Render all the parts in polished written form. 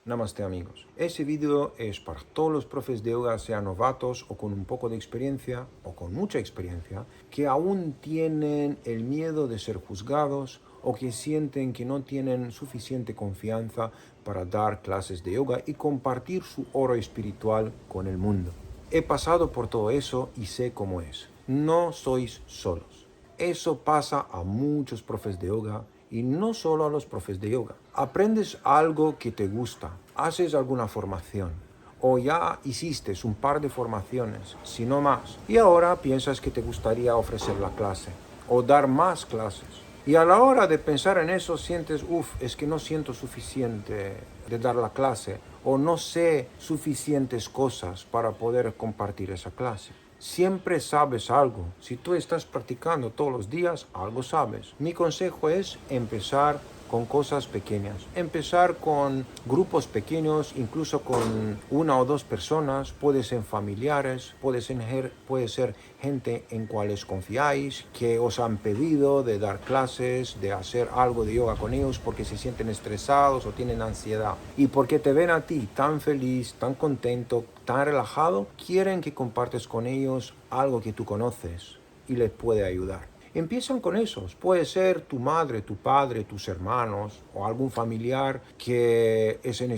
Namaste amigos. Ese vídeo es para todos los profes de yoga, sean novatos o con un poco de experiencia o con mucha experiencia, que aún tienen el miedo de ser juzgados o que sienten que no tienen suficiente confianza para dar clases de yoga y compartir su oro espiritual con el mundo. He pasado por todo eso y sé cómo es. No sois solos. Eso pasa a muchos profes de yoga y no solo a los profes de yoga. Aprendes algo que te gusta, haces alguna formación o ya hiciste un par de formaciones, si no más, y ahora piensas que te gustaría ofrecer la clase o dar más clases. Y a la hora de pensar en eso sientes, es que no siento suficiente de dar la clase o no sé suficientes cosas para poder compartir esa clase. Siempre sabes algo. Si tú estás practicando todos los días, algo sabes. Mi consejo es empezar con cosas pequeñas. Empezar con grupos pequeños, incluso con una o dos personas. Puede ser familiares, puede ser gente en cuales confiáis, que os han pedido de dar clases, de hacer algo de yoga con ellos porque se sienten estresados o tienen ansiedad. Y porque te ven a ti tan feliz, tan contento, tan relajado, quieren que compartes con ellos algo que tú conoces y les puede ayudar. Empiezan con esos. Puede ser tu madre, tu padre, tus hermanos o algún familiar que es en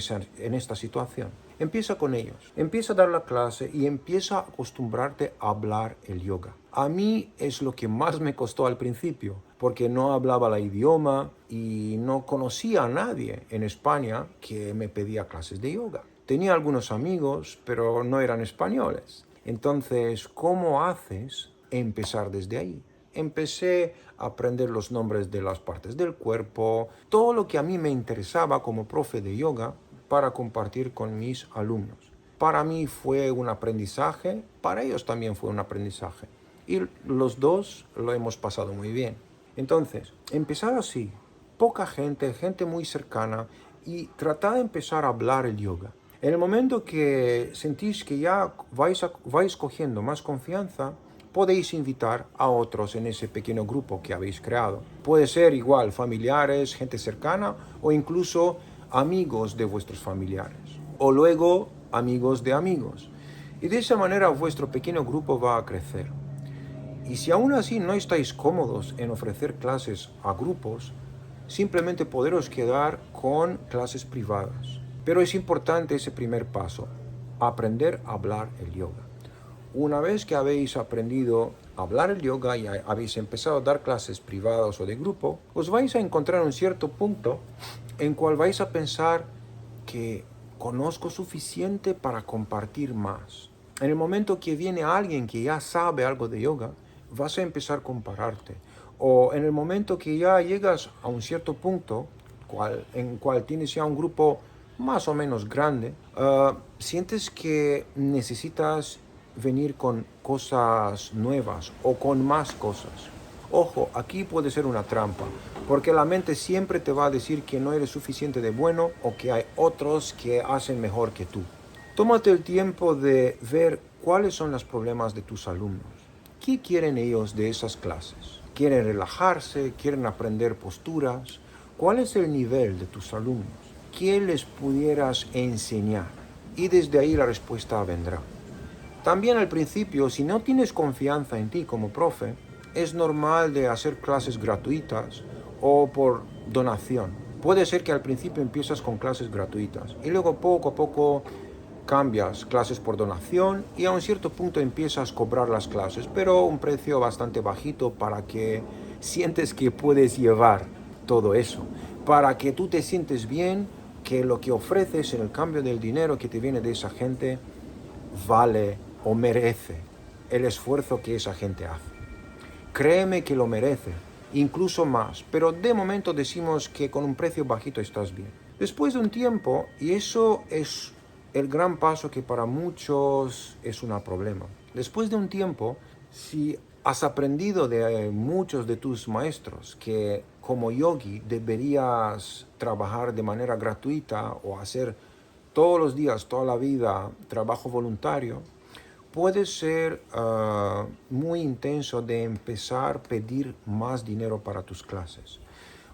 esta situación. Empieza con ellos. Empieza a dar la clase y empieza a acostumbrarte a hablar el yoga. A mí es lo que más me costó al principio, porque no hablaba el idioma y no conocía a nadie en España que me pedía clases de yoga. Tenía algunos amigos, pero no eran españoles. Entonces, ¿cómo haces empezar desde ahí? Empecé a aprender los nombres de las partes del cuerpo, todo lo que a mí me interesaba como profe de yoga para compartir con mis alumnos. Para mí fue un aprendizaje, para ellos también fue un aprendizaje. Y los dos lo hemos pasado muy bien. Entonces, empezar así, poca gente, gente muy cercana, y tratar de empezar a hablar el yoga. En el momento que sentís que ya vais cogiendo más confianza, podéis invitar a otros en ese pequeño grupo que habéis creado. Puede ser igual familiares, gente cercana o incluso amigos de vuestros familiares. O luego amigos de amigos. Y de esa manera vuestro pequeño grupo va a crecer. Y si aún así no estáis cómodos en ofrecer clases a grupos, simplemente poderos quedar con clases privadas. Pero es importante ese primer paso, aprender a hablar el yoga. Una vez que habéis aprendido a hablar el yoga y habéis empezado a dar clases privadas o de grupo, os vais a encontrar un cierto punto en cual vais a pensar que conozco suficiente para compartir más. En el momento que viene alguien que ya sabe algo de yoga, vas a empezar a compararte. O en el momento que ya llegas a un cierto punto, en cual tienes ya un grupo más o menos grande, sientes que necesitas venir con cosas nuevas o con más cosas. Ojo, aquí puede ser una trampa, porque la mente siempre te va a decir que no eres suficiente de bueno o que hay otros que hacen mejor que tú. Tómate el tiempo de ver cuáles son los problemas de tus alumnos. ¿Qué quieren ellos de esas clases? ¿Quieren relajarse? ¿Quieren aprender posturas? ¿Cuál es el nivel de tus alumnos? ¿Qué les pudieras enseñar? Y desde ahí la respuesta vendrá. También al principio, si no tienes confianza en ti como profe, es normal de hacer clases gratuitas o por donación. Puede ser que al principio empiezas con clases gratuitas y luego poco a poco cambias clases por donación y a un cierto punto empiezas a cobrar las clases, pero un precio bastante bajito para que sientes que puedes llevar todo eso, para que tú te sientes bien, que lo que ofreces en el cambio del dinero que te viene de esa gente vale o merece el esfuerzo que esa gente hace. Créeme que lo merece, incluso más, pero de momento decimos que con un precio bajito estás bien. Después de un tiempo, y eso es el gran paso que para muchos es un problema. Después de un tiempo, si has aprendido de muchos de tus maestros que como yogi deberías trabajar de manera gratuita o hacer todos los días, toda la vida, trabajo voluntario, puede ser muy intenso de empezar a pedir más dinero para tus clases.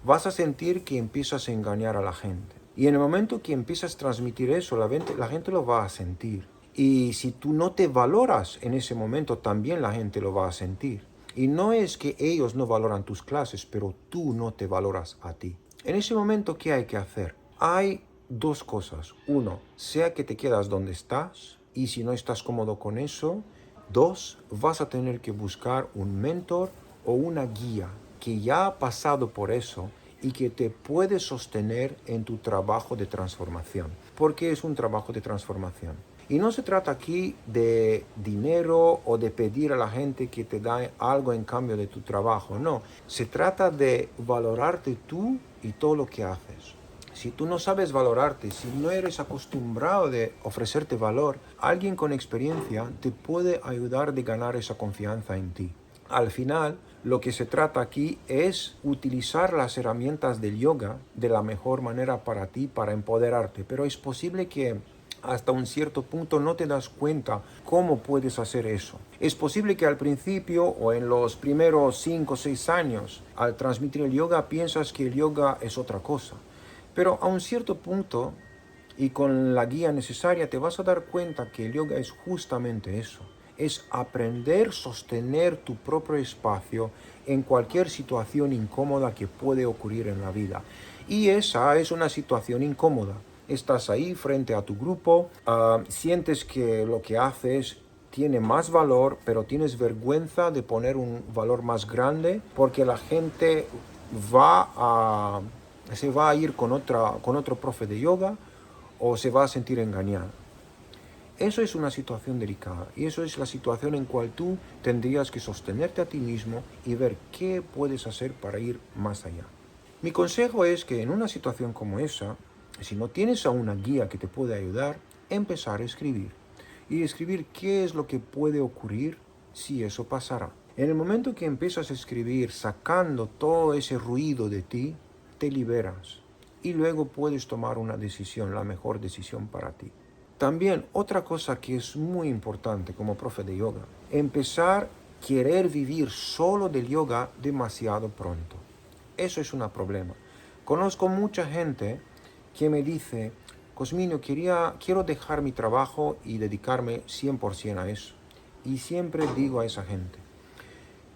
Vas a sentir que empiezas a engañar a la gente. Y en el momento que empiezas a transmitir eso, la gente lo va a sentir. Y si tú no te valoras en ese momento, también la gente lo va a sentir. Y no es que ellos no valoran tus clases, pero tú no te valoras a ti. En ese momento, ¿qué hay que hacer? Hay dos cosas. Uno, sea que te quedas donde estás y si no estás cómodo con eso. Dos, vas a tener que buscar un mentor o una guía que ya ha pasado por eso y que te puede sostener en tu trabajo de transformación. Porque es un trabajo de transformación. Y no se trata aquí de dinero o de pedir a la gente que te da algo en cambio de tu trabajo. No, se trata de valorarte tú y todo lo que haces. Si tú no sabes valorarte, si no eres acostumbrado de ofrecerte valor, alguien con experiencia te puede ayudar de ganar esa confianza en ti. Al final, lo que se trata aquí es utilizar las herramientas del yoga de la mejor manera para ti, para empoderarte. Pero es posible que hasta un cierto punto no te das cuenta cómo puedes hacer eso. Es posible que al principio o en los primeros 5 o 6 años, al transmitir el yoga, piensas que el yoga es otra cosa. Pero a un cierto punto y con la guía necesaria te vas a dar cuenta que el yoga es justamente eso. Es aprender a sostener tu propio espacio en cualquier situación incómoda que puede ocurrir en la vida. Y esa es una situación incómoda. Estás ahí frente a tu grupo, sientes que lo que haces tiene más valor, pero tienes vergüenza de poner un valor más grande porque la gente se va a ir con otro profe de yoga o se va a sentir engañada. Eso es una situación delicada y eso es la situación en cual tú tendrías que sostenerte a ti mismo y ver qué puedes hacer para ir más allá. Mi consejo es que en una situación como esa, si no tienes a una guía que te puede ayudar, empezar a escribir. Y escribir qué es lo que puede ocurrir si eso pasará. En el momento que empiezas a escribir sacando todo ese ruido de ti, te liberas. Y luego puedes tomar una decisión, la mejor decisión para ti. También otra cosa que es muy importante como profe de yoga, empezar a querer vivir solo del yoga demasiado pronto. Eso es un problema. Conozco mucha gente que me dice, Cosminio, quiero dejar mi trabajo y dedicarme 100% a eso. Y siempre digo a esa gente,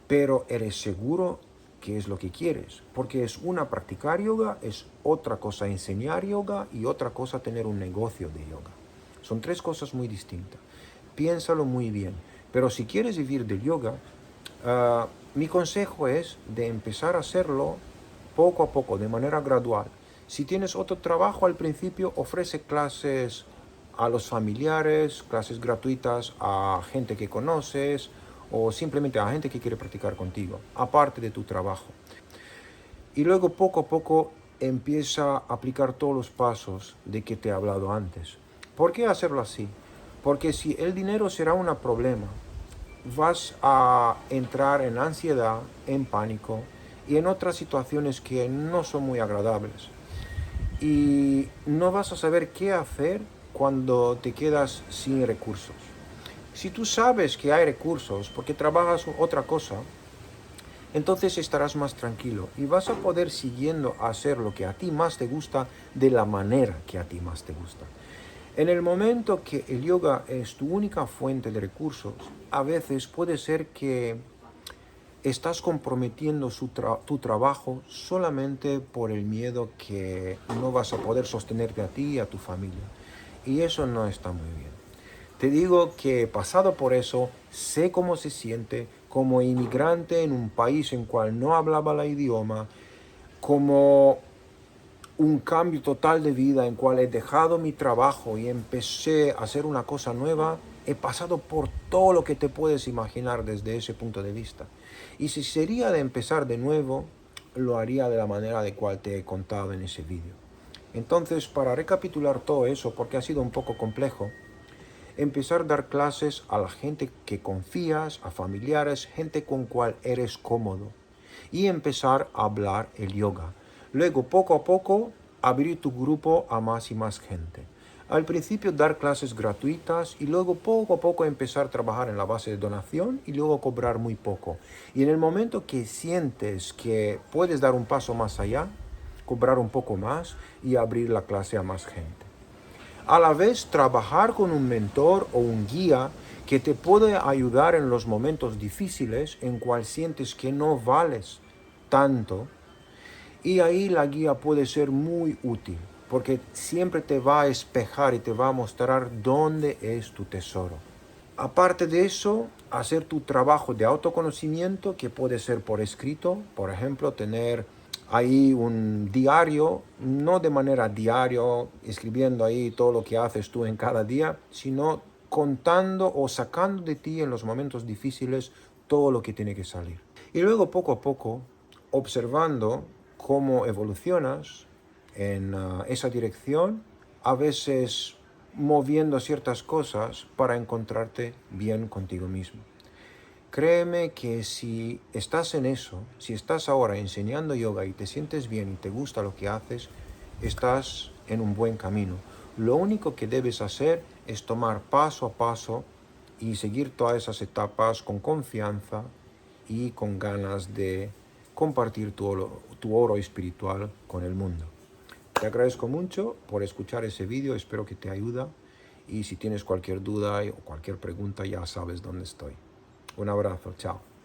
pero ¿eres seguro que es lo que quieres? Porque es una practicar yoga, es otra cosa enseñar yoga y otra cosa tener un negocio de yoga. Son tres cosas muy distintas. Piénsalo muy bien. Pero si quieres vivir del yoga, mi consejo es de empezar a hacerlo poco a poco, de manera gradual. Si tienes otro trabajo al principio, ofrece clases a los familiares, clases gratuitas a gente que conoces o simplemente a gente que quiere practicar contigo, aparte de tu trabajo. Y luego poco a poco empieza a aplicar todos los pasos de que te he hablado antes. ¿Por qué hacerlo así? Porque si el dinero será un problema, vas a entrar en ansiedad, en pánico y en otras situaciones que no son muy agradables. Y no vas a saber qué hacer cuando te quedas sin recursos. Si tú sabes que hay recursos porque trabajas otra cosa, entonces estarás más tranquilo y vas a poder siguiendo hacer lo que a ti más te gusta de la manera que a ti más te gusta. En el momento que el yoga es tu única fuente de recursos, a veces puede ser que estás comprometiendo tu trabajo solamente por el miedo que no vas a poder sostenerte a ti y a tu familia. Y eso no está muy bien. Te digo que pasado por eso, sé cómo se siente como inmigrante en un país en cual no hablaba el idioma, como un cambio total de vida en cual he dejado mi trabajo y empecé a hacer una cosa nueva. He pasado por todo lo que te puedes imaginar desde ese punto de vista. Y si sería de empezar de nuevo, lo haría de la manera de cual te he contado en ese vídeo. Entonces, para recapitular todo eso, porque ha sido un poco complejo, empezar a dar clases a la gente que confías, a familiares, gente con cual eres cómodo. Y empezar a hablar el yoga. Luego, poco a poco, abrir tu grupo a más y más gente. Al principio dar clases gratuitas y luego poco a poco empezar a trabajar en la base de donación y luego cobrar muy poco. Y en el momento que sientes que puedes dar un paso más allá, cobrar un poco más y abrir la clase a más gente. A la vez, trabajar con un mentor o un guía que te puede ayudar en los momentos difíciles en cual sientes que no vales tanto. Y ahí la guía puede ser muy útil, porque siempre te va a espejar y te va a mostrar dónde es tu tesoro. Aparte de eso, hacer tu trabajo de autoconocimiento, que puede ser por escrito, por ejemplo, tener ahí un diario, no de manera diario, escribiendo ahí todo lo que haces tú en cada día, sino contando o sacando de ti en los momentos difíciles todo lo que tiene que salir. Y luego poco a poco, observando cómo evolucionas en esa dirección, a veces moviendo ciertas cosas para encontrarte bien contigo mismo. Créeme que si estás en eso, si estás ahora enseñando yoga y te sientes bien y te gusta lo que haces, estás en un buen camino. Lo único que debes hacer es tomar paso a paso y seguir todas esas etapas con confianza y con ganas de compartir tu oro espiritual con el mundo. Te agradezco mucho por escuchar ese vídeo, espero que te ayude y si tienes cualquier duda o cualquier pregunta ya sabes dónde estoy. Un abrazo, chao.